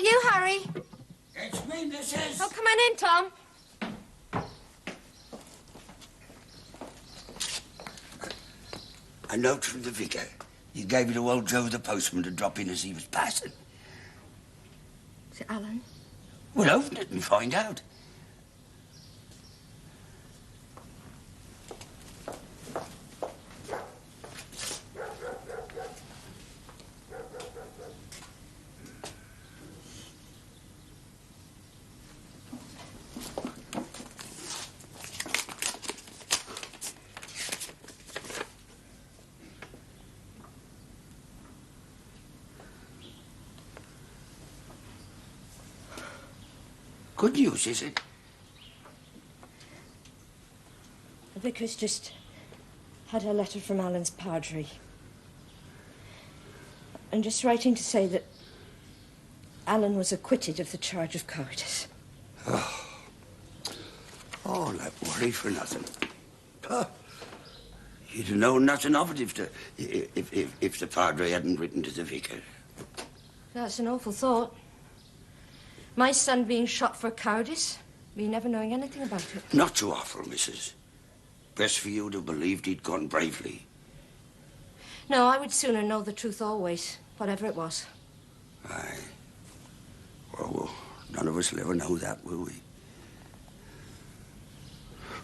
that you, Harry? It's me, missus. Oh, come on in, Tom. A note from the vicar. He gave it to old Joe the postman to drop in as he was passing. Is it Alan? Well, open it and find out. Good news, is it? The vicar's just had a letter from Alan's padre. I'm just writing to say that Alan was acquitted of the charge of cowardice. Oh, that worry for nothing. You'd have known nothing of it if the padre hadn't written to the vicar. That's an awful thought. My son being shot for cowardice, me never knowing anything about it. Not too awful, missus. Best for you to have believed he'd gone bravely. No, I would sooner know the truth always, whatever it was. Aye. Well, none of us will ever know that, will we?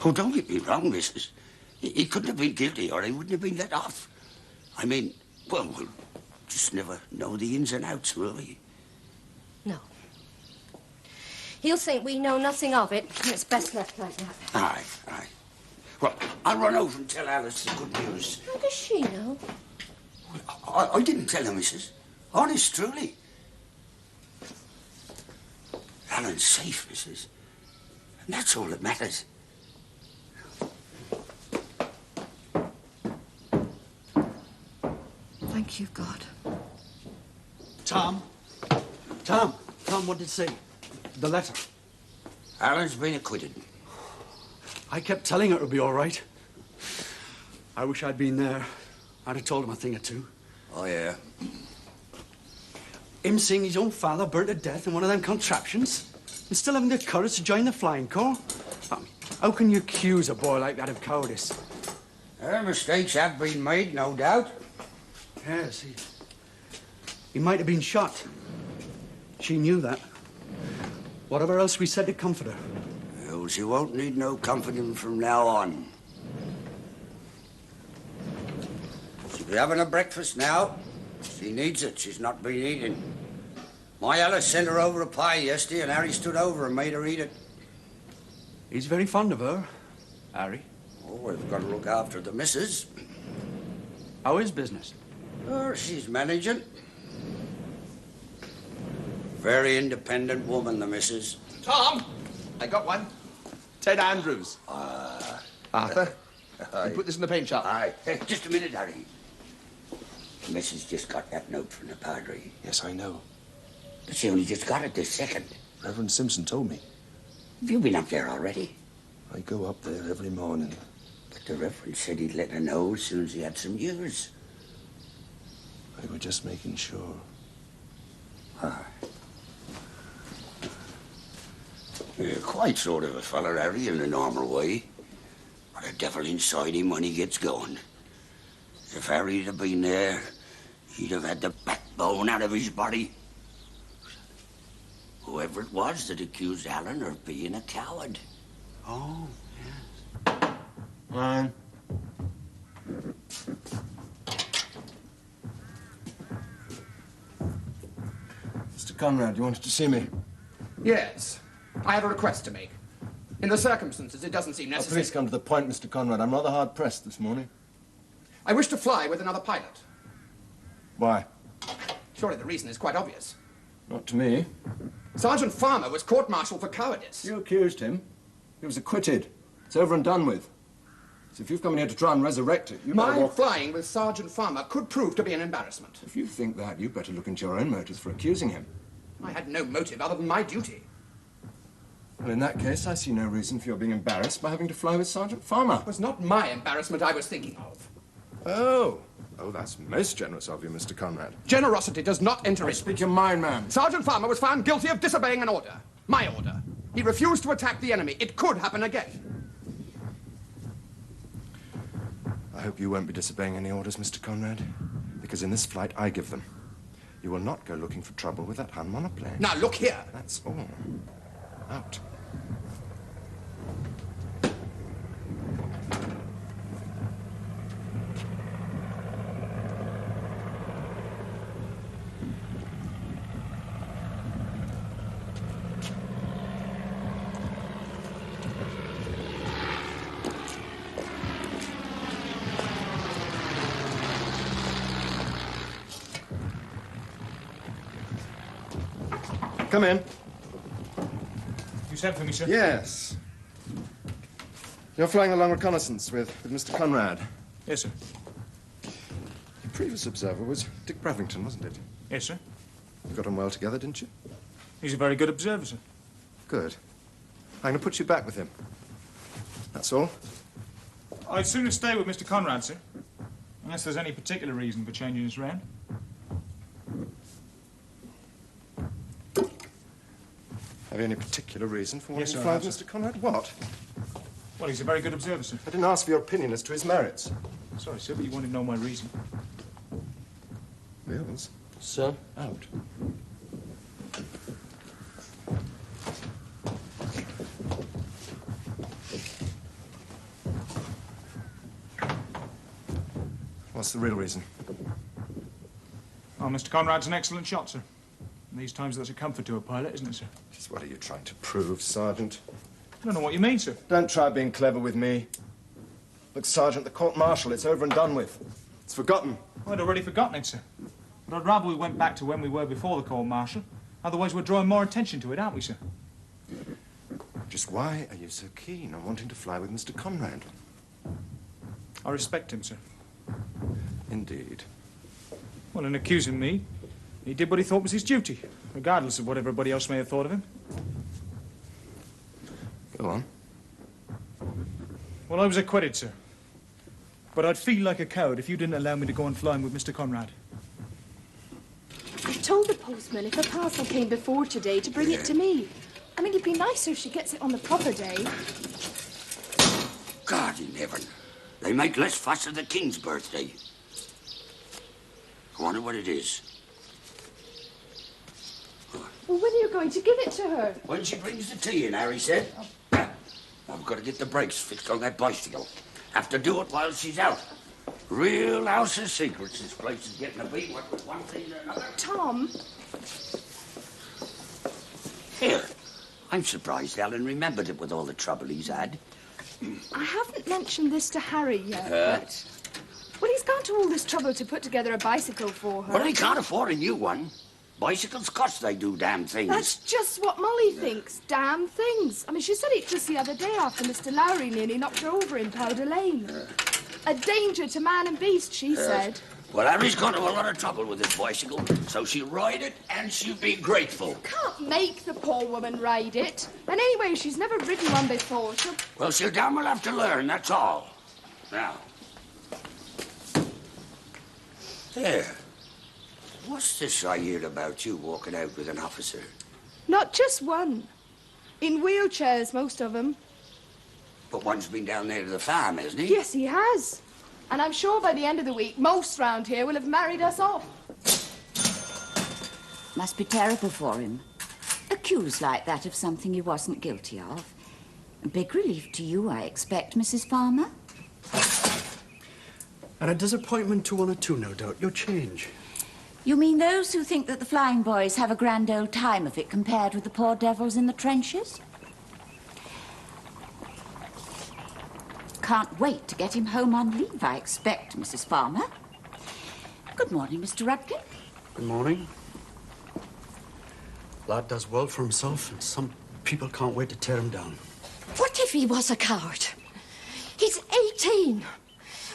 Oh, don't get me wrong, missus. He couldn't have been guilty or he wouldn't have been let off. I mean, well, we'll just never know the ins and outs, will we? No. He'll think we know nothing of it, and it's best left like that. Aye, aye. Well, I'll run over and tell Alice the good news. How does she know? I didn't tell her, missus. Honest, truly. Alan's safe, missus. And that's all that matters. Thank you, God. Tom, what did it say? The letter. Alan's been acquitted. I kept telling her it would be all right. I wish I'd been there. I'd have told him a thing or two. Oh, yeah? Him seeing his own father burnt to death in one of them contraptions and still having the courage to join the Flying Corps. I mean, how can you accuse a boy like that of cowardice? Mistakes have been made, no doubt. Yes, he might have been shot. She knew that. Whatever else we said to comfort her. Well, she won't need no comforting from now on. She'll be having her breakfast now. She needs it. She's not been eating. My Alice sent her over a pie yesterday, and Harry stood over and made her eat it. He's very fond of her, Harry. Oh, we've got to look after the missus. How is business? Oh, she's managing. Very independent woman, the missus. Tom! I got one. Ted Andrews. Arthur, you put this in the paint shop. Aye. Hey, just a minute, Harry. The missus just got that note from the padre. Yes, I know. But she only just got it this second. Reverend Simpson told me. Have you been up there already? I go up there every morning. But the Reverend said he'd let her know as soon as he had some news. I was just making sure. Ah. Yeah, quite sort of a fella, Harry, in a normal way. But a devil inside him when he gets going. If Harry'd have been there, he'd have had the backbone out of his body. Whoever it was that accused Alan of being a coward. Oh, yes. Mine. Mr. Conrad, you wanted to see me? Yes. I have a request to make. In the circumstances, it doesn't seem necessary. Please come to the point, Mr. Conrad. I'm rather hard-pressed this morning. I wish to fly with another pilot. Why? Surely the reason is quite obvious. Not to me. Sergeant Farmer was court-martialed for cowardice. You accused him. He was acquitted. It's over and done with. So if you've come in here to try and resurrect it, you better My walk... flying with Sergeant Farmer could prove to be an embarrassment. If you think that, you better look into your own motives for accusing him. I had no motive other than my duty. Well, in that case, I see no reason for your being embarrassed by having to fly with Sergeant Farmer. It was not my embarrassment I was thinking of. Oh, Oh, that's most generous of you, Mr. Conrad. Generosity does not enter in. Speak your mind, man. Sergeant Farmer was found guilty of disobeying an order. My order. He refused to attack the enemy. It could happen again. I hope you won't be disobeying any orders, Mr. Conrad, because in this flight I give them. You will not go looking for trouble with that Han monoplane. Now, look here. That's all. Out. Come in. You sent for me, sir? Yes. You're flying along reconnaissance with Mr. Conrad. Yes, sir. The previous observer was Dick Bravington, wasn't it? Yes, sir. You got on well together, didn't you? He's a very good observer, sir. Good. I'm going to put you back with him. That's all. I'd sooner stay with Mr. Conrad, sir. Unless there's any particular reason for changing us round. Have you any particular reason for wanting Yes, to sir, fly I with have, sir. Mr. Conrad? What? Well, he's a very good observer, sir. I didn't ask for your opinion as to his merits. Sorry, sir, but you wanted to know my reason. Mills? Sir? Out. What's the real reason? Oh, Mr. Conrad's an excellent shot, sir. In these times, that's a comfort to a pilot, isn't it, sir? Just what are you trying to prove, Sergeant? I don't know what you mean, sir. Don't try being clever with me. Look, Sergeant, the court-martial, it's over and done with. It's forgotten. I'd already forgotten it, sir. But I'd rather we went back to when we were before the court-martial. Otherwise, we're drawing more attention to it, aren't we, sir? Just why are you so keen on wanting to fly with Mr. Conrad? I respect him, sir. Indeed. Well, in accusing me, he did what he thought was his duty, regardless of what everybody else may have thought of him. Go on. Well, I was acquitted, sir. But I'd feel like a coward if you didn't allow me to go on flying with Mr. Conrad. I told the postman if a parcel came before today to bring it to me. I mean, it'd be nicer if she gets it on the proper day. God in heaven. They make less fuss of the king's birthday. I wonder what it is. Well, when are you going to give it to her? When she brings the tea in, Harry said. I've got to get the brakes fixed on that bicycle. Have to do it while she's out. Real house of secrets. This place is getting to be what with one thing or another. Tom, Here. I'm surprised Alan remembered it with all the trouble he's had. I haven't mentioned this to Harry yet, but... Well, he's gone to all this trouble to put together a bicycle for her. Well, he can't afford a new one. Bicycles cost they do damn things. That's just what Molly thinks. Damn things. I mean, she said it just the other day after Mr. Lowry nearly knocked her over in Powder Lane. A danger to man and beast, she said. Well, Harry's gone to a lot of trouble with his bicycle, so she'll ride it and she'll be grateful. Can't make the poor woman ride it. And anyway, she's never ridden one before. Well, she'll damn well have to learn, that's all. Now. There. What's this I hear about you walking out with an officer? Not just one. In wheelchairs, most of them. But one's been down there to the farm, hasn't he? Yes, he has. And I'm sure by the end of the week, most round here will have married us off. Must be terrible for him. Accused like that of something he wasn't guilty of. A big relief to you, I expect, Mrs. Farmer. And a disappointment to one or two, no doubt. You'll change. You mean those who think that the flying boys have a grand old time of it compared with the poor devils in the trenches? Can't wait to get him home on leave, I expect, Mrs. Farmer. Good morning, Mr. Rudkin. Good morning. Lad does well for himself, and some people can't wait to tear him down. What if he was a coward? He's 18.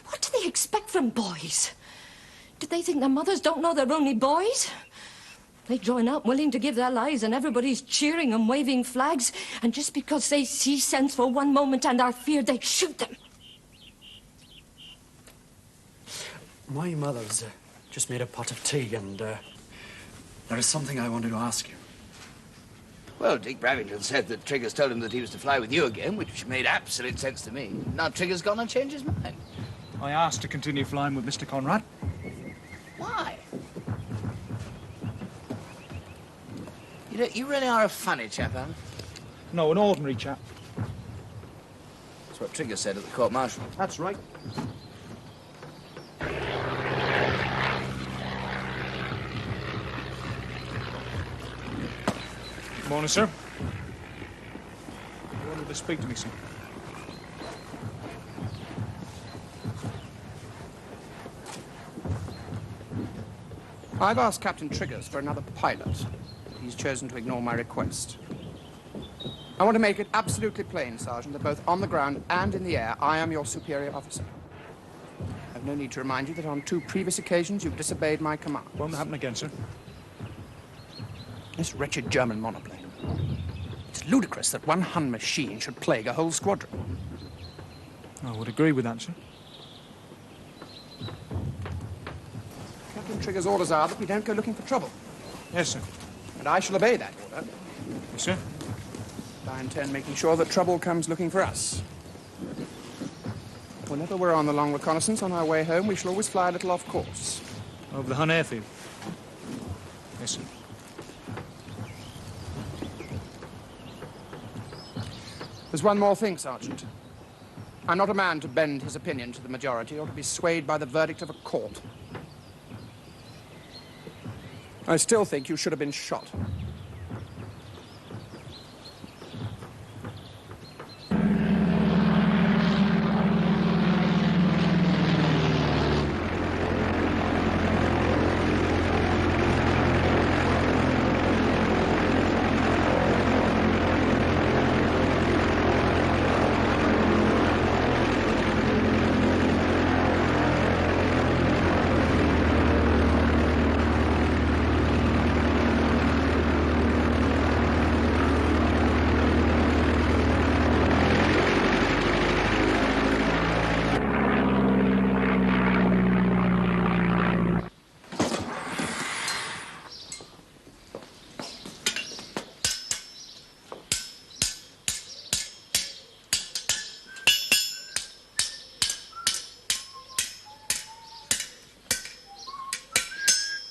What do they expect from boys? Do they think their mothers don't know they're only boys? They join up willing to give their lives and everybody's cheering and waving flags, and just because they see sense for one moment and are feared, they shoot them. My mother's just made a pot of tea, and there is something I wanted to ask you. Well, Dick Bravington said that Triggers told him that he was to fly with you again, which made absolute sense to me. Now Triggers gone and changed his mind. I asked to continue flying with Mr. Conrad. Why? You really are a funny chap, Alan. No, an ordinary chap. That's what Triggers said at the court-martial. That's right. Morning, sir. You wanted to speak to me, sir? I've asked Captain Triggers for another pilot. He's chosen to ignore my request. I want to make it absolutely plain, Sergeant, that both on the ground and in the air, I am your superior officer. I've no need to remind you that on 2 previous occasions you've disobeyed my command. Won't happen again, sir. This wretched German monoplane. It's ludicrous that one Hun machine should plague a whole squadron. I would agree with that, sir. Captain Triggers' orders are that we don't go looking for trouble. Yes, sir. And I shall obey that order. Yes, sir. I intend making sure that trouble comes looking for us. Whenever we're on the long reconnaissance on our way home, we shall always fly a little off course. Over the Hun airfield? Yes, sir. There's one more thing, Sergeant. I'm not a man to bend his opinion to the majority or to be swayed by the verdict of a court. I still think you should have been shot.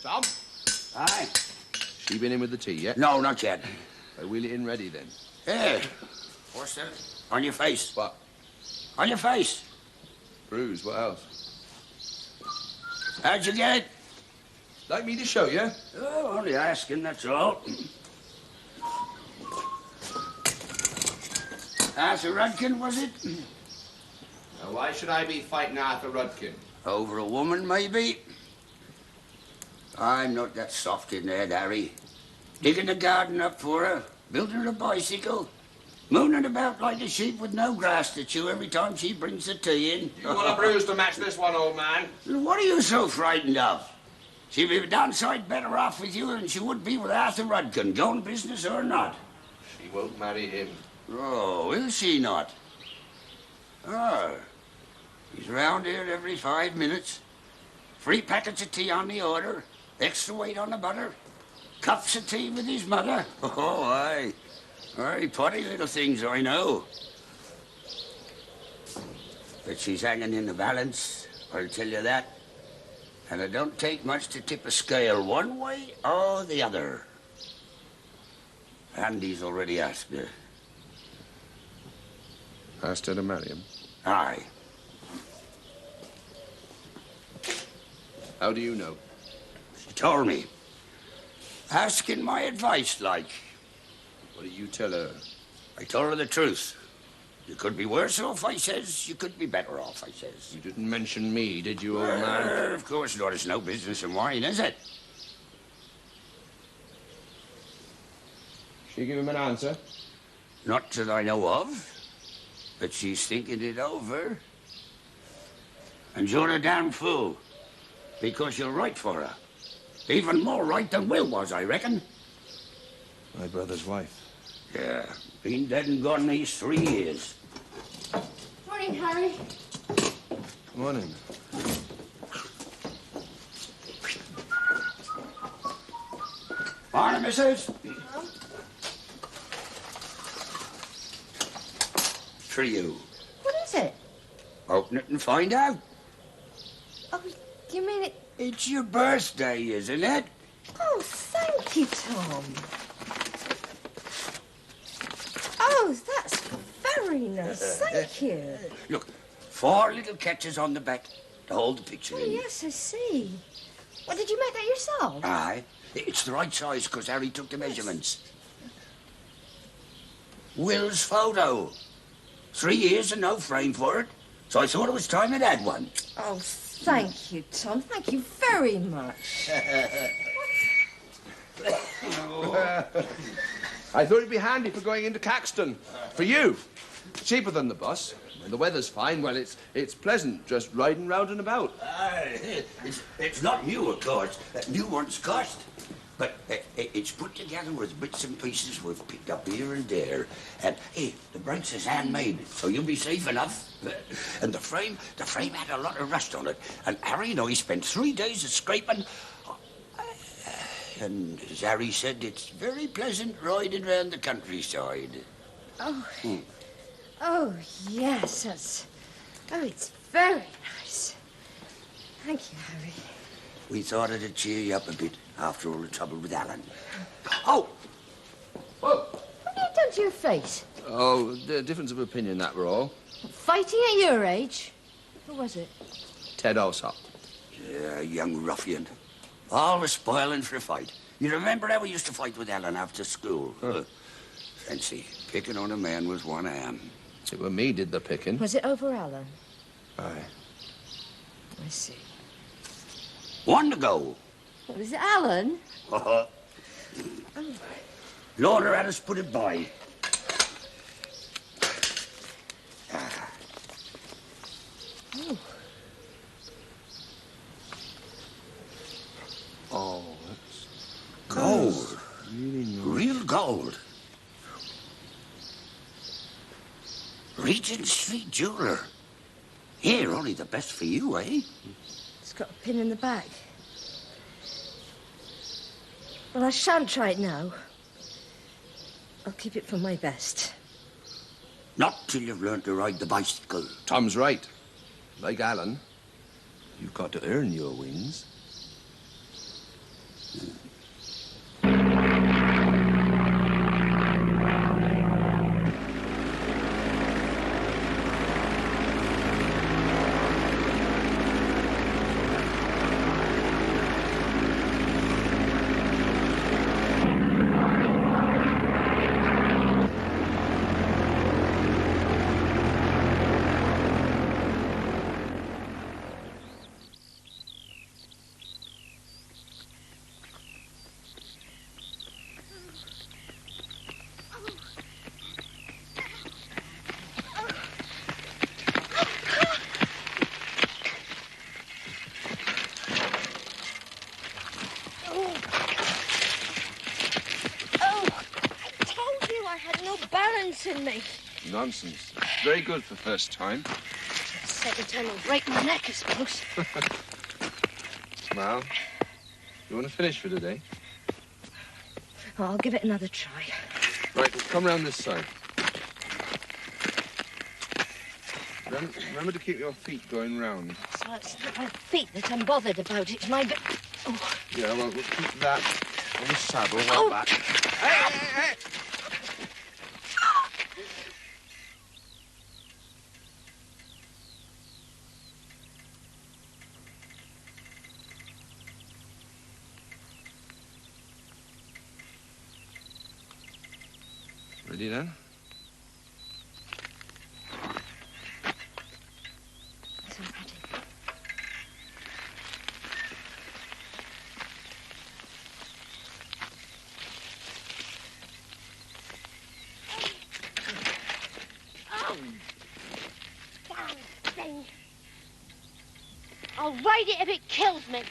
Tom? Aye. She been in with the tea yet? No, not yet. Wheel it in ready then. Hey, what's that? On your face. What? On your face. Bruise, what else? How'd you get it? Like me to show you? Oh, only asking, that's all. Arthur Rudkin, was it? Now, why should I be fighting Arthur Rudkin? Over a woman, maybe? I'm not that soft in there, Harry. Digging the garden up for her, building her a bicycle, mooning about like a sheep with no grass to chew every time she brings the tea in. You want a bruise to match this one, old man? What are you so frightened of? She'd be downside better off with you than she would be with Arthur Rudkin, going business or not. She won't marry him. Oh, will she not? Oh, he's round here every 5 minutes. 3 packets of tea on the order, extra weight on the butter, cups of tea with his mother. Oh, aye. Aye, potty little things, I know. But she's hanging in the balance, I'll tell you that. And it don't take much to tip a scale one way or the other. Andy's already asked her. Asked her to marry him? Aye. How do you know? She told me. Asking my advice, like. What did you tell her? I told her the truth. You could be worse off, I says. You could be better off, I says. You didn't mention me, did you, old man? Of course not. It's no business of mine, is it? She give him an answer? Not that I know of. But she's thinking it over. And you're a damn fool. Because you're right for her. Even more right than Will was, I reckon. My brother's wife. Yeah, been dead and gone these 3 years. Morning, Harry. Morning. Morning, missus. For you. What is it? Open it and find out. Oh, you mean it? It's your birthday, isn't it? Oh, thank you, Tom. Oh, that's very nice. Thank you. Look, 4 little catches on the back to hold the picture Oh, in. yes, I see. Well, did you make that yourself? Aye. It's the right size because Harry took the measurements. Will's photo. 3 years and no frame for it. So I thought it was time it had one. Oh, thank you, Tom. Thank you very much. I thought it'd be handy for going into Caxton. For you. Cheaper than the bus. When the weather's fine, well, it's pleasant just riding round and about. It's not new, of course. New ones cost. But it's put together with bits and pieces we've picked up here and there. And, hey, the brakes is handmade, so you'll be safe enough. And the frame had a lot of rust on it. And Harry, he spent 3 days of scraping. And as Harry said, it's very pleasant riding round the countryside. Oh, oh, yes, that's... Oh, it's very nice. Thank you, Harry. We thought it'd cheer you up a bit after all the trouble with Alan. Oh! Whoa! What have you done to your face? Oh, the difference of opinion, that were all. Fighting at your age? Who was it? Ted Alsop. Yeah, young ruffian. Always spoiling for a fight. You remember how we used to fight with Alan after school? Huh. Fancy, picking on a man with one arm. It were me did the picking. Was it over Alan? Aye. I see. 1 to go. What, was it Alan? Oh. Lorna had us put it by. Oh. Oh, that's Gold. really nice. Real gold. Regent Street jeweler. Here, only the best for you, eh? It's got a pin in the back. Well, I shan't try it now. I'll keep it for my best. Not till you've learned to ride the bicycle. Tom's right. Like Alan, you've got to earn your wins. In me. Nonsense. Very good for first time. Second time will break my neck, I suppose. Well, you want to finish for today? Oh, I'll give it another try. Right, well, come round this side. Remember to keep your feet going round. So it's not my feet that I'm bothered about. It's my... Oh. Yeah, well, we'll keep that on the saddle like Oh. that. Hey, hey, hey! Ready then? It's all ready. Oh, damn thing. I'll ride it if it kills me.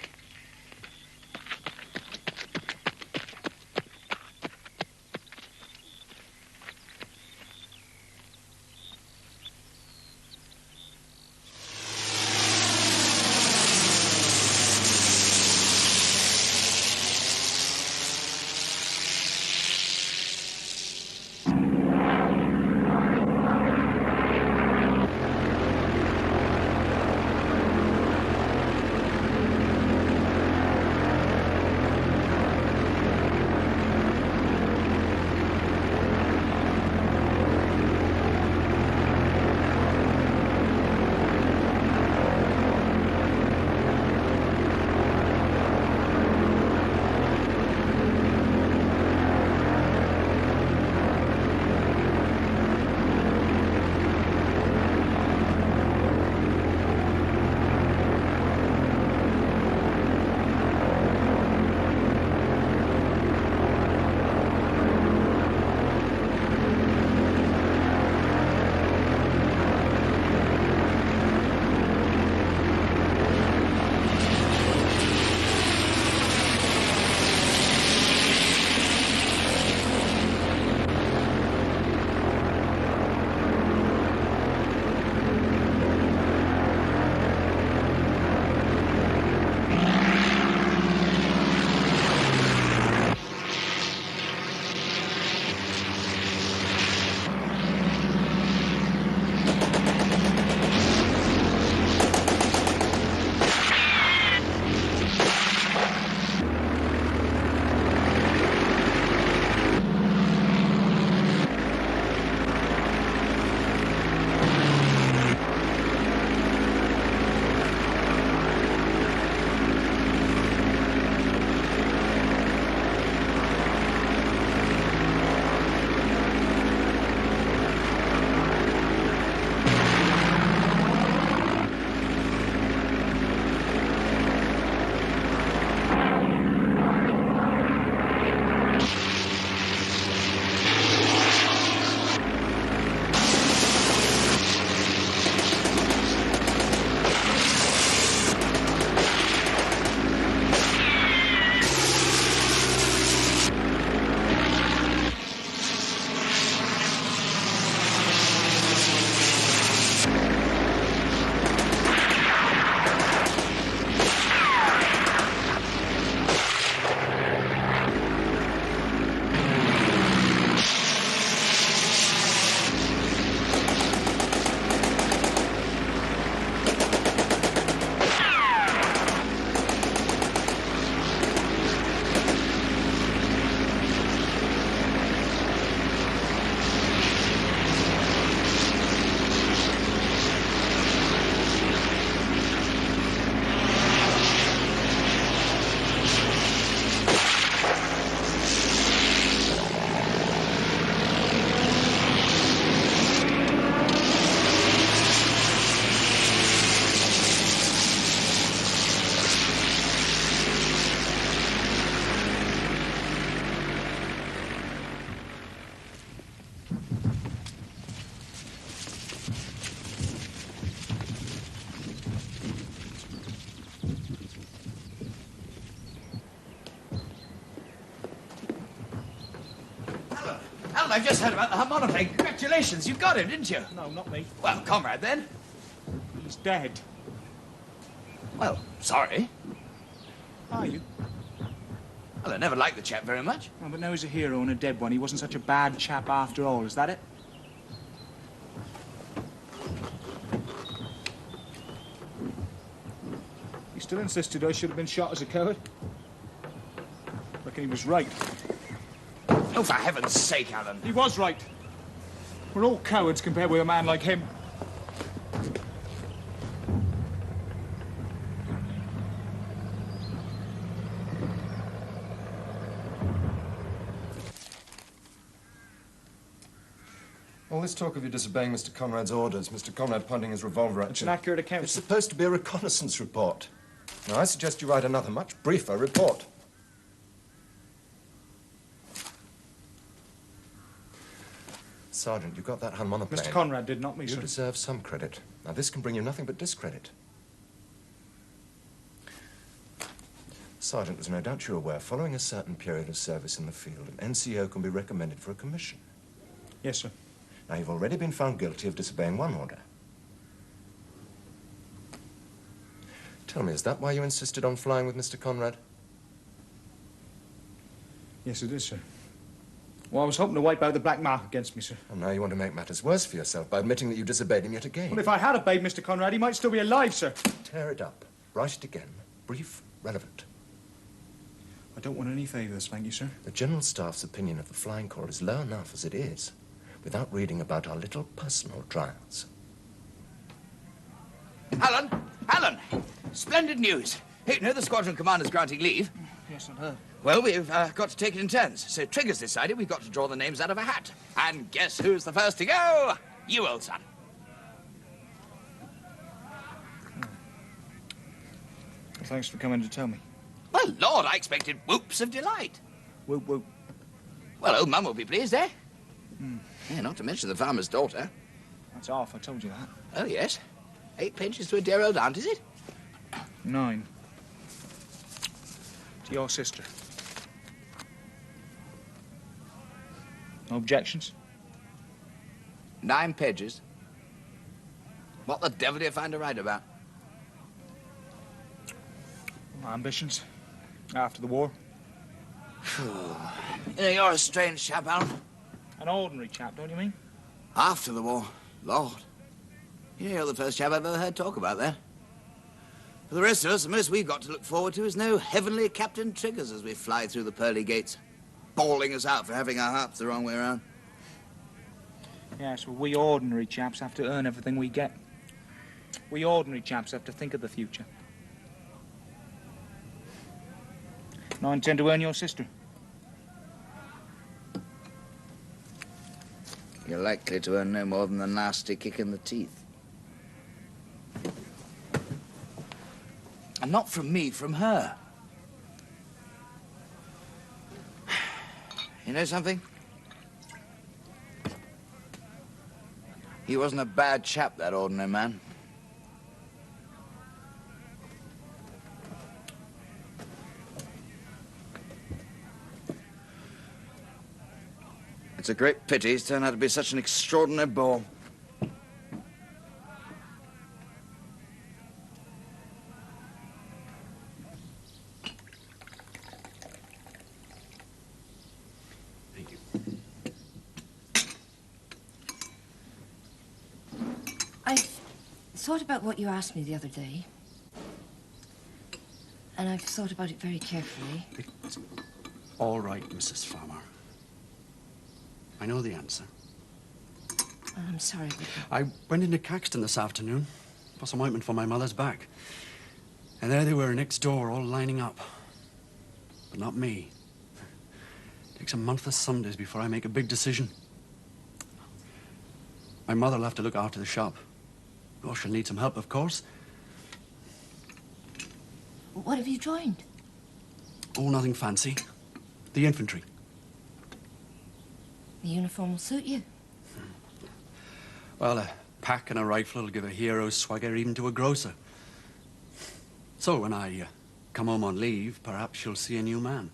Well, I've just heard about the harmonoplane. Congratulations, you got him, didn't you? No, not me. Well, comrade, then. He's dead. Well, sorry. Are you? Well, I never liked the chap very much. Oh, but now he's a hero and a dead one. He wasn't such a bad chap after all, is that it? He still insisted I should have been shot as a coward. Reckon he was right. Oh, for heaven's sake, Alan. He was right. We're all cowards compared with a man like him. All this talk of you disobeying Mr. Conrad's orders, Mr. Conrad pointing his revolver at It's you. an accurate account. It's supposed to be a reconnaissance report. Now, I suggest you write another, much briefer report. Sergeant, you got that harmonoplane. Mr. Conrad did, not me, You sir. deserve some credit. Now, this can bring you nothing but discredit. Sergeant, as no doubt you're aware, following a certain period of service in the field, an NCO can be recommended for a commission. Yes, sir. Now, you've already been found guilty of disobeying one order. Tell me, is that why you insisted on flying with Mr. Conrad? Yes, it is, sir. Well, I was hoping to wipe out the black mark against me, sir. And now you want to make matters worse for yourself by admitting that you disobeyed him yet again. Well, if I had obeyed Mr. Conrad, he might still be alive, sir. Tear it up. Write it again. Brief, relevant. I don't want any favours, thank you, sir. The General Staff's opinion of the Flying Corps is low enough as it is, without reading about our little personal trials. Alan! Alan! Splendid news. Hey, you know the squadron commander's granting leave? Yes, I've heard. Well, we've got to take it in turns. So Trigger's decided we've got to draw the names out of a hat. And guess who's the first to go? You, old son. Well, thanks for coming to tell me. Well, Lord, I expected whoops of delight. Whoop, whoop. Well, old Mum will be pleased, eh? Yeah, not to mention the farmer's daughter. That's half, I told you that. Oh, yes. 8 pinches to a dear old aunt, is it? 9. To your sister. No objections? 9 pages. What the devil do you find to write about? My ambitions. After the war. You know, you're a strange chap, Alan. An ordinary chap, don't you mean? After the war. Lord. You're the first chap I've ever heard talk about that. For the rest of us, the most we've got to look forward to is no heavenly Captain Triggers as we fly through the pearly gates, bawling us out for having our harps the wrong way around. Yes, well, we ordinary chaps have to earn everything we get. We ordinary chaps have to think of the future. And I intend to earn your sister. You're likely to earn no more than a nasty kick in the teeth. And not from me, from her. You know something? He wasn't a bad chap, that ordinary man. It's a great pity he's turned out to be such an extraordinary bore. Thank you. I've thought about what you asked me the other day. And I've thought about it very carefully. It's all right, Mrs. Farmer. I know the answer. Oh, I'm sorry, but... I went into Caxton this afternoon for some ointment for my mother's back. And there they were next door, all lining up. But not me. It takes a month of Sundays before I make a big decision. My mother will have to look after the shop. Oh, she'll need some help, of course. What have you joined? Oh, nothing fancy. The infantry. The uniform will suit you. Well, a pack and a rifle will give a hero's swagger even to a grocer. So when I come home on leave, perhaps you'll see a new man.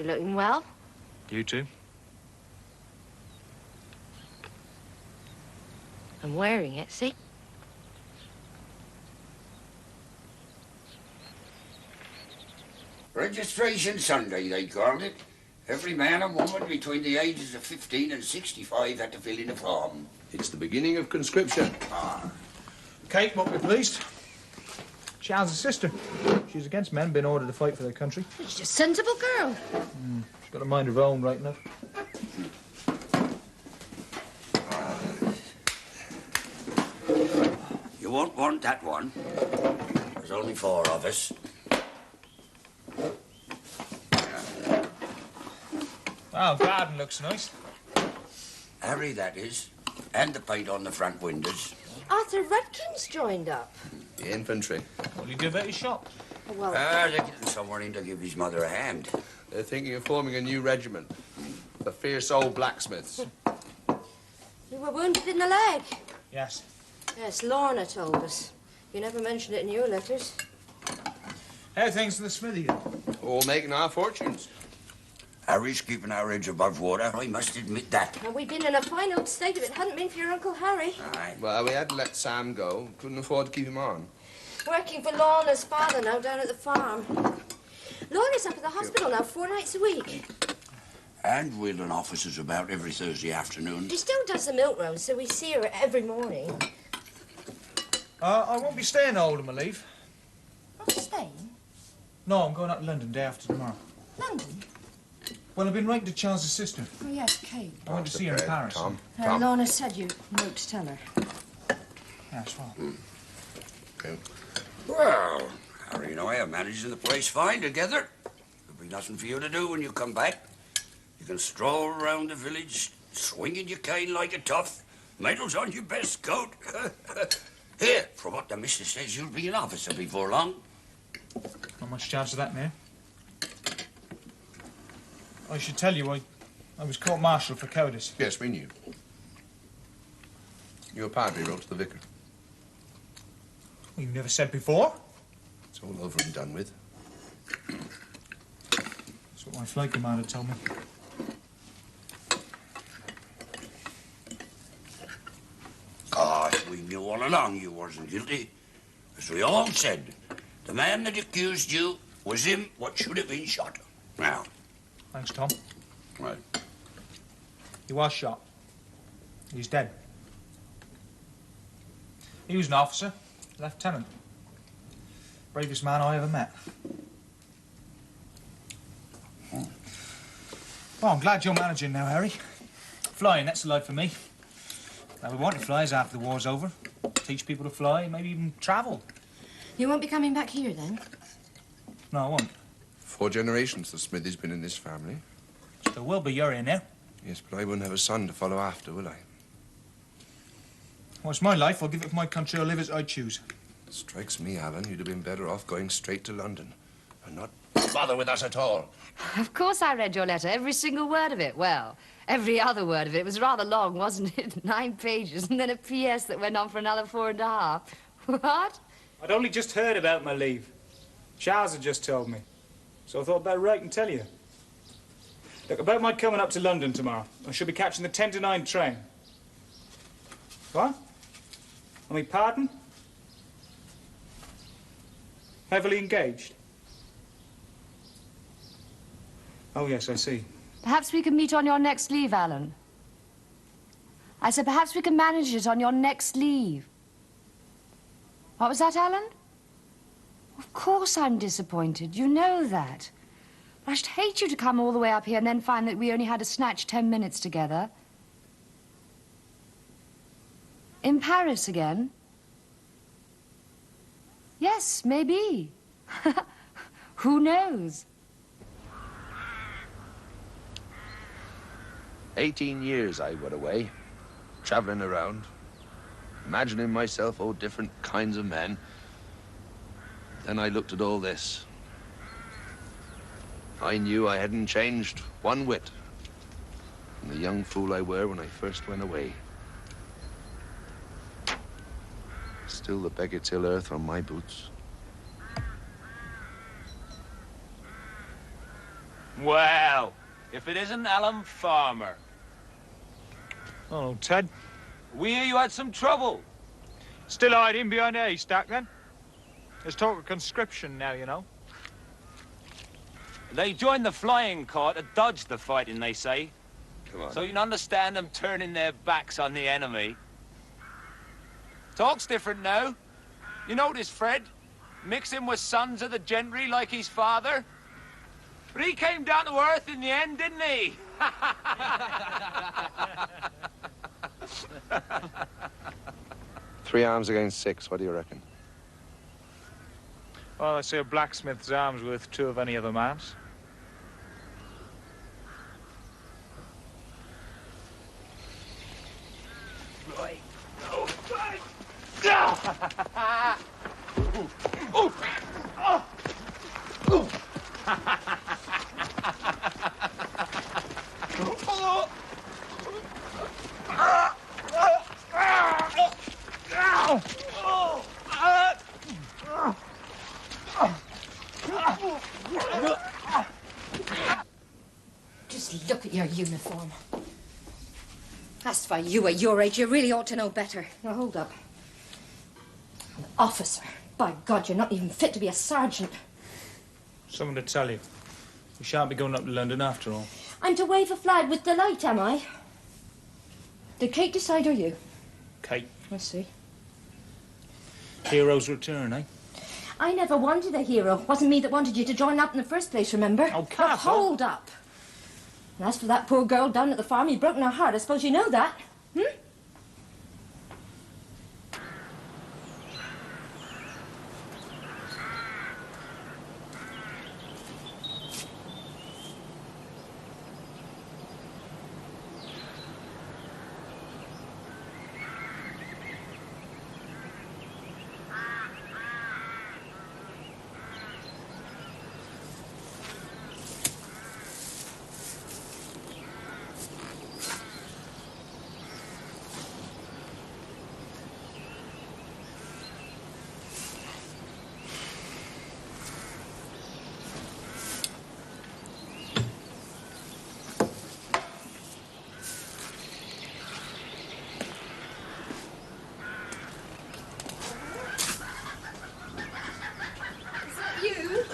You're looking well. You too? I'm wearing it, see? Registration Sunday, they called it. Every man and woman between the ages of 15 and 65 had to fill in a form. It's the beginning of conscription. Kate won't be pleased. Charles' sister. She's against men being ordered to fight for their country. She's a sensible girl. She's got a mind of her own, right enough. You won't want that one. There's only 4 of us. Oh, garden looks nice. Harry, that is. And the paint on the front windows. Arthur Rudkin's joined up. The infantry. What'll he do about his shop? Well, They're getting someone in to give his mother a hand. They're thinking of forming a new regiment. The fierce old blacksmiths. you were wounded in the leg. Yes. Yes, Lorna told us. You never mentioned it in your letters. How are things in the smithy? All making our fortunes. Harry's keeping our heads above water, I must admit that. And we'd been in a fine old state if it hadn't been for your Uncle Harry. Aye. Well, we had to let Sam go. Couldn't afford to keep him on. Working for Lorna's father now down at the farm. Lorna's up at the hospital now 4 nights a week. And wheeling officers about every Thursday afternoon. She still does the milk round, so we see her every morning. I won't be staying all of my leave. Not staying? No, I'm going up to London day after tomorrow. London? Well, I've been writing to Charles' sister. Oh, yes, Kate. I want to see her in Paris. Tom. Lorna said you wrote to tell her. Yes, well. Okay. Well, Harry and I are managing the place fine together. There'll be nothing for you to do when you come back. You can stroll around the village, swinging your cane like a tough, medals on your best coat. Here, from what the missus says, you'll be an officer before long. Not much chance of that, Mayor. I should tell you, I was court-martialed for cowardice. Yes, we knew. Your padre wrote to the vicar. You never said before. It's all over and done with. That's what my flight commander told me. Gosh, we knew all along you wasn't guilty. As we all said, the man that accused you was him what should have been shot. Now. Thanks, Tom. Right. He was shot. He's dead. He was an officer, lieutenant. Bravest man I ever met. Well, I'm glad you're managing now, Harry. Flying, that's the life for me. Now, we want to fly as after the war's over. Teach people to fly, maybe even travel. You won't be coming back here, then? No, I won't. 4 generations the Smithy's been in this family. There will be, you're in now. Yes, but I won't have a son to follow after, will I? Well, it's my life. I'll give it for my country. I'll live as I choose. Strikes me, Alan, you'd have been better off going straight to London and not bother with us at all. Of course I read your letter, every single word of it. Well, every other word of it. It was rather long, wasn't it? 9 pages, and then a P.S. that went on for another 4.5. What? I'd only just heard about my leave. Charles had just told me. So I thought I'd write and tell you. Look, about my coming up to London tomorrow. I should be catching the 10 to 9 train. What? I mean, pardon? Heavily engaged? Oh, yes, I see. Perhaps we can meet on your next leave, Alan. I said perhaps we can manage it on your next leave. What was that, Alan? Of course I'm disappointed. You know that. But I should hate you to come all the way up here and then find that we only had a snatch 10 minutes together. In Paris again? Yes, maybe. Who knows? 18 years I were away, traveling around, imagining myself all different kinds of men. Then I looked at all this. I knew I hadn't changed one whit from the young fool I were when I first went away. Still the Beggar's Hill earth on my boots. Well, if it isn't Alan Farmer. Oh, Ted. We hear you had some trouble. Still hiding behind a haystack, then? There's talk of conscription now, you know. They joined the flying corps to dodge the fighting, they say. Come on. So you can understand them turning their backs on the enemy. Talk's different now. You notice Fred? Mixing with sons of the gentry like his father? But he came down to earth in the end, didn't he? 3 arms against 6, what do you reckon? Well, I say a blacksmith's arm's worth 2 of any other man's. Right. Just look at your uniform. As for you at your age, you really ought to know better. Now, hold up. An officer. By God, you're not even fit to be a sergeant. Something to tell you. We shan't be going up to London after all. I'm to wave a flag with delight, am I? Did Kate decide or you? Kate. I see. Hero's return, eh? I never wanted a hero. Wasn't me that wanted you to join up in the first place, remember? Oh, Now, careful. hold up. And as for that poor girl down at the farm, you've broken her heart. I suppose you know that. Hmm? You?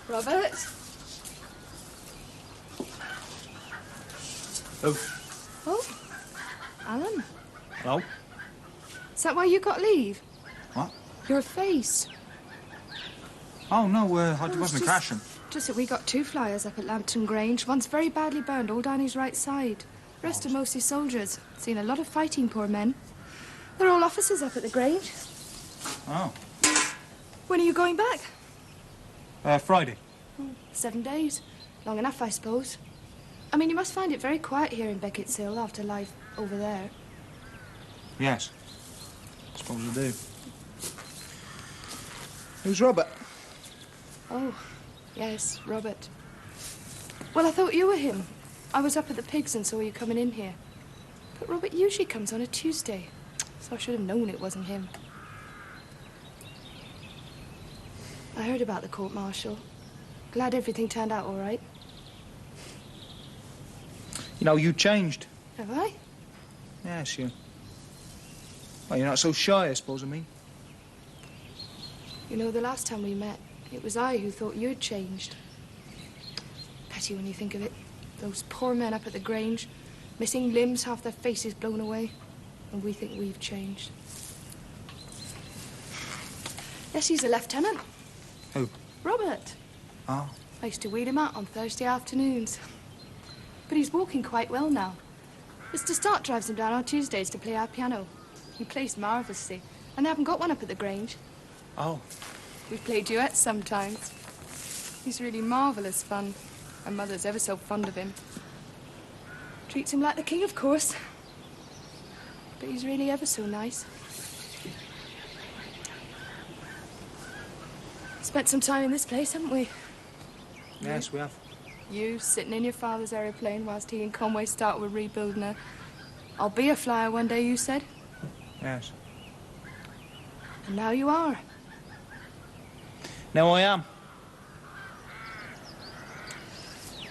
Robert? Oh. Oh? Alan? Hello? Is that why you got leave? What? Your face. Oh, no, I Oh, wasn't it's crashing. Just that we got 2 flyers up at Lambton Grange. One's very badly burned, all down his right side. The rest are mostly soldiers. Seen a lot of fighting, poor men. They're all officers up at the Grange. Oh. When are you going back? Friday. 7 days. Long enough, I suppose. I mean, you must find it very quiet here in Beckett's Hill after life over there. Yes. Suppose I do. Who's Robert? Oh, yes, Robert. Well, I thought you were him. I was up at the pigs and saw you coming in here. But Robert usually comes on a Tuesday, so I should have known it wasn't him. I heard about the court-martial. Glad everything turned out all right. You know, you changed. Have I? Yes, you. Well, you're not so shy, I suppose, of me. You know, the last time we met, it was I who thought you'd changed. Petty when you think of it. Those poor men up at the Grange, missing limbs, half their faces blown away. And we think we've changed. Yes, he's a lieutenant. Who? Robert. Oh. I used to wheel him out on Thursday afternoons. But he's walking quite well now. Mr. Stark drives him down on Tuesdays to play our piano. He plays marvellously, and they haven't got one up at the Grange. Oh. We play duets sometimes. He's really marvellous fun, and Mother's ever so fond of him. Treats him like the king, of course. But he's really ever so nice. Spent some time in this place, haven't we? Yes, we have. You sitting in your father's aeroplane whilst he and Conway Stark were rebuilding her. I'll be a flyer one day, you said. Yes. And now you are. Now I am.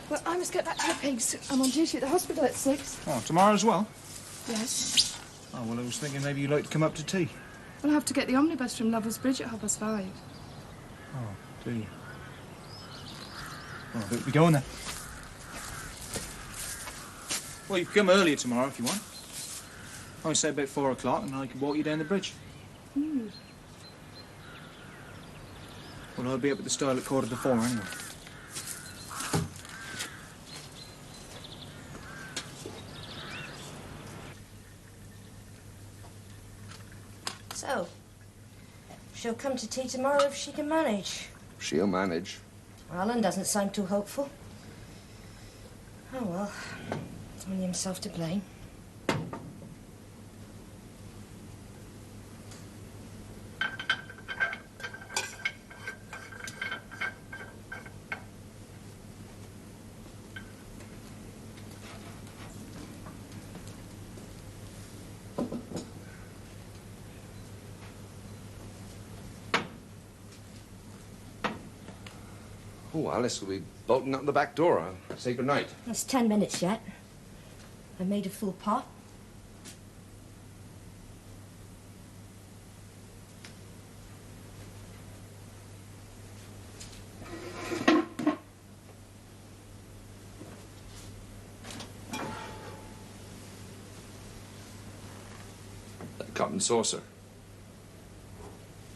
Well, I must get back to the pigs. I'm on duty at the hospital at 6. Oh, tomorrow as well? Yes. Oh, well, I was thinking maybe you'd like to come up to tea. Well, I have to get the omnibus from Lovers Bridge at 5:30. Oh, do you? Well, we'll be going then. Well, you can come earlier tomorrow if you want. I say about 4 o'clock and I can walk you down the bridge. Hmm. Well, I'll be up at the stile at 4:45 anyway. So, she'll come to tea tomorrow if she can manage. She'll manage. Alan doesn't sound too hopeful. Oh, well. Only himself to blame. Oh, Alice will be bolting out the back door. I'll say good night. That's 10 minutes yet. I made a full pot. That cup and saucer.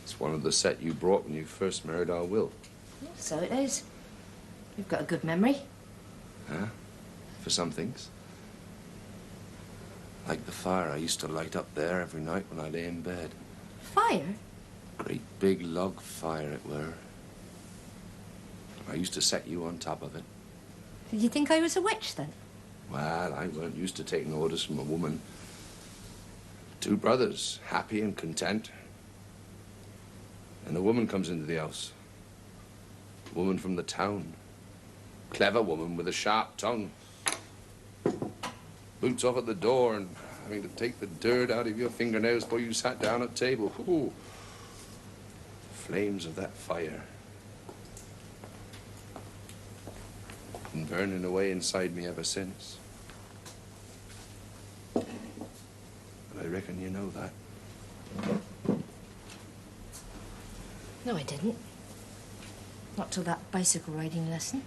It's one of the set you brought when you first married our Will. So it is. You've got a good memory. Huh? For some things. Like the fire I used to light up there every night when I lay in bed. Fire? Great big log fire it were. I used to set you on top of it. Did you think I was a witch then? Well, I weren't used to taking orders from a woman. 2 brothers, happy and content. And a woman comes into the house. A woman from the town. Clever woman with a sharp tongue. Boots off at the door and having to take the dirt out of your fingernails before you sat down at table. Ooh. Flames of that fire. Been burning away inside me ever since. But I reckon you know that. No, I didn't. Not till that bicycle riding lesson.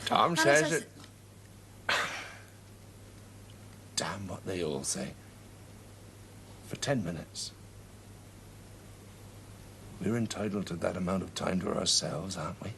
Tom says it. Damn what they all say. For 10 minutes. We're entitled to that amount of time to ourselves, aren't we?